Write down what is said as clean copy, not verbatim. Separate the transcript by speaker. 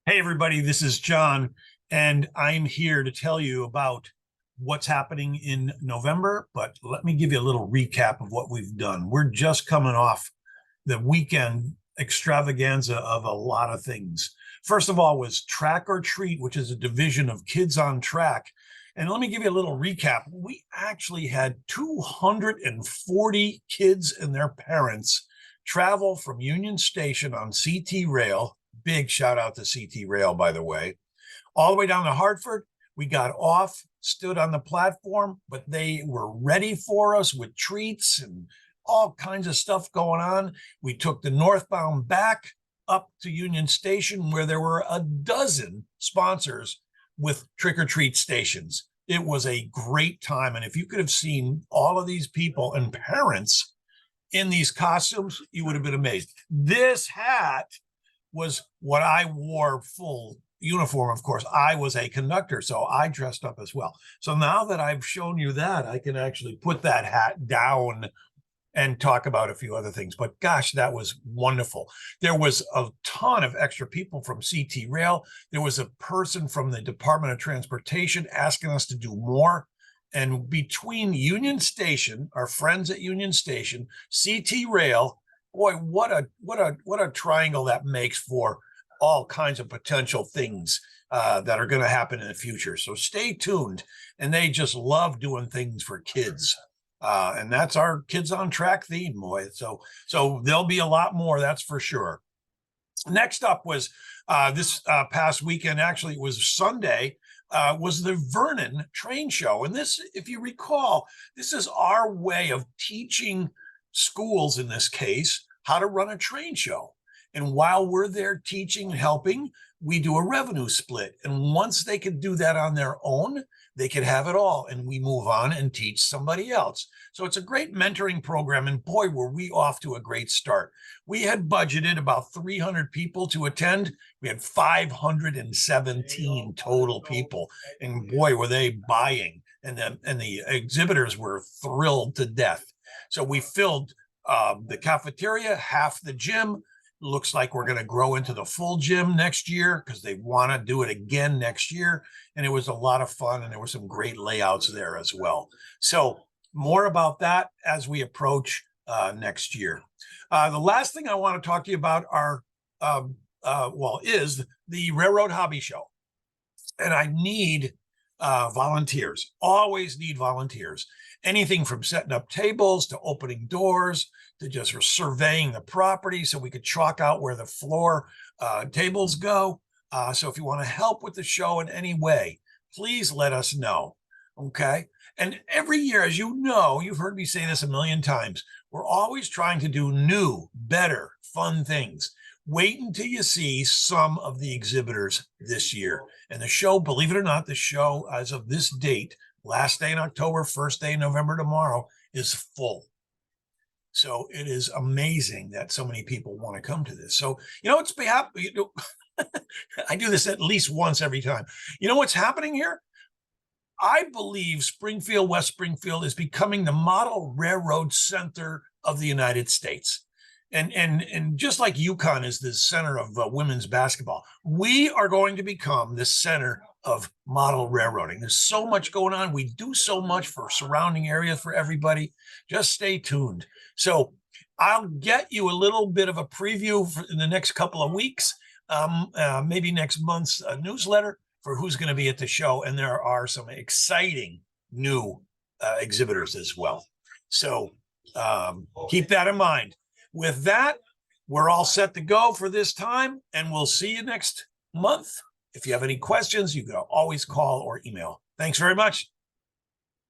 Speaker 1: Hey, everybody, this is John, and I'm here to tell you about what's happening in November. But let me give you a little recap of what we've done. We're just coming off the weekend extravaganza of a lot of things. First of all, was Track or Treat, which is a division of Kids on Track. And let me give you a little recap. We actually had 240 kids and their parents travel from Union Station on CT Rail. Big shout out to CT Rail, by the way, all the way down to Hartford. We got off, stood on the platform, but they were ready for us with treats and all kinds of stuff going on. We took the northbound back up to Union Station, where there were a dozen sponsors with trick-or-treat stations. It was a great time. And if you could have seen all of these people and parents in these costumes, you would have been amazed. This hat was what I wore full uniform. Of course, I was a conductor, so I dressed up as well. So now that I've shown you that, I can actually put that hat down and talk about a few other things. But gosh, that was wonderful. There was a ton of extra people from CT Rail. There was a person from the Department of Transportation asking us to do more. And between Union Station, our friends at Union Station, CT Rail, boy, what a triangle that makes for all kinds of potential things that are going to happen in the future. So stay tuned. And they just love doing things for kids. And that's our Kids on Track theme, boy. So there'll be a lot more, that's for sure. Next up was this past weekend, actually it was Sunday, was the Vernon Train Show. And this, if you recall, this is our way of teaching schools, in this case, how to run a train show. And while we're there teaching and helping, we do a revenue split. And once they can do that on their own, they could have it all. And we move on and teach somebody else. So it's a great mentoring program. And boy, were we off to a great start. We had budgeted about 300 people to attend. We had 517 total people. And boy, were they buying. And the exhibitors were thrilled to death. So we filled the cafeteria, half the gym. Looks like we're going to grow into the full gym next year because they want to do it again next year. And it was a lot of fun, and there were some great layouts there as well. So more about that as we approach next year. The last thing I want to talk to you about is the Railroad Hobby Show. And I need volunteers, always need volunteers. Anything from setting up tables to opening doors to just surveying the property so we could chalk out where the floor tables go. So if you want to help with the show in any way, please let us know. Okay. And every year, as you know, you've heard me say this a million times, we're always trying to do new, better, fun things. Wait until you see some of the exhibitors this year. And the show, believe it or not, the show as of this date, last day in October, first day in November tomorrow, is full. So it is amazing that so many people want to come to this. So, it's happy. I do this at least once every time. You know what's happening here? I believe Springfield, West Springfield is becoming the model railroad center of the United States. And just like UConn is the center of women's basketball, we are going to become the center of model railroading. There's so much going on. We do so much for surrounding areas for everybody. Just stay tuned. So I'll get you a little bit of a preview in the next couple of weeks, maybe next month's newsletter for who's going to be at the show. And there are some exciting new exhibitors as well. So keep that in mind. With that, we're all set to go for this time, and we'll see you next month. If you have any questions, you can always call or email. Thanks very much.